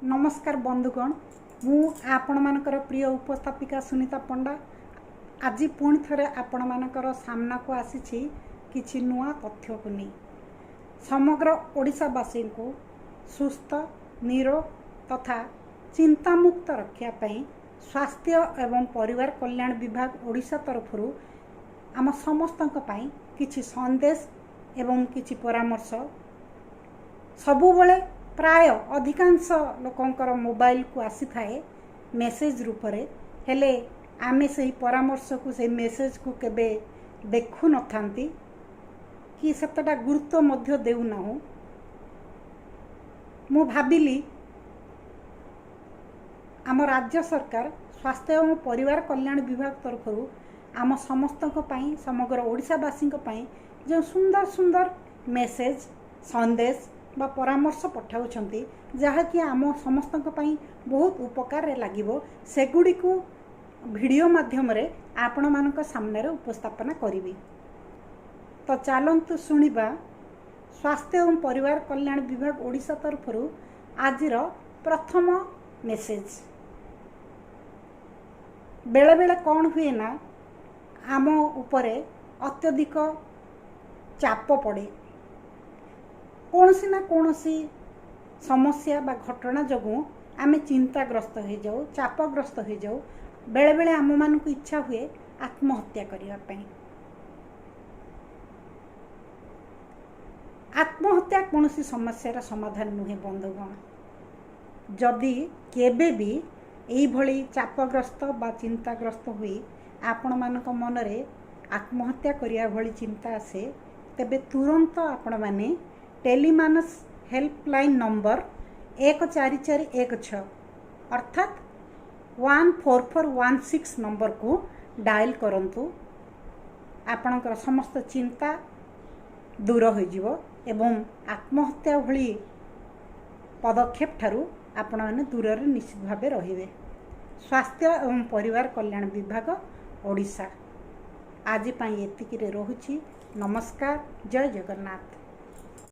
नमस्कार बंधुगण, मु आपण मानकर प्रिय उपस्थापिका सुनीता पंडा आज पुणी थरे आपण मानकर सामना को आसी किछि नुआ तथ्य को नहीं समग्र ओडिशावासी को सुस्थ निरोग तथा चिंतामुक्त रखापी स्वास्थ्य एवं परिवार कल्याण विभाग ओडिशा तरफ आम समस्त किछि संदेश एवं किछि परामर्श सबुबले प्राय अधिकांश लोकंकर मोबाइल को आसी थाए मेसेज रूप रे हेले आमे से परामर्श को से मेसेज को केबे देखु न थांती कि सेतटा गुरुत्व मध्य देउ ना हो। मु भाबिली आम राज्य सरकार स्वास्थ्य एवं परिवार कल्याण विभाग तरफ आम समस्त समग्र ओडिशावासी जो सुंदर सुंदर मेसेज संदेश बा परामर्श पठाउछंती जहाँकि आम समस्त बहुत उपकार लागिबो सेगुडी को वीडियो माध्यम रे आपण मानक सामने रे उपस्थापना करिवि। तो चलंतु सुनिबा स्वास्थ्य एवं परिवार कल्याण विभाग ओडिशा तरफ आजिर प्रथम मेसेज। बेले बेले कौन हुए ना आम उपरे अत्यधिक चाप पड़े कौनसी ना कौनसी समस्या बा घटना जगू आमे चिंताग्रस्त हो जाऊ चापग्रस्त हो जाऊ बेले बेले आम मान को इच्छा हुए आत्महत्या करने। आत्महत्या कौन सी समस्यार समाधान नुहे बंधुगण। जदि केबे भी यही भली चापग्रस्त बा चिंताग्रस्त हुई आपण मानक मनरे आत्महत्या करिया भली चिंता आसे तेबे तुरंत आपण माने टेलीमानस हेल्पलाइन नंबर 14416 अर्थात 14416 नंबर को डायल करंतु। आपणकर समस्त चिंता दूर हो जिवो एवं आत्महत्या भली पदक्षेप ठारू आपण माने दूर रे निश्चित भावे रहिबे। स्वास्थ्य एवं परिवार कल्याण विभाग ओडिशा आज पाई एतिकी रे रहुछि। नमस्कार, जय जगन्नाथ।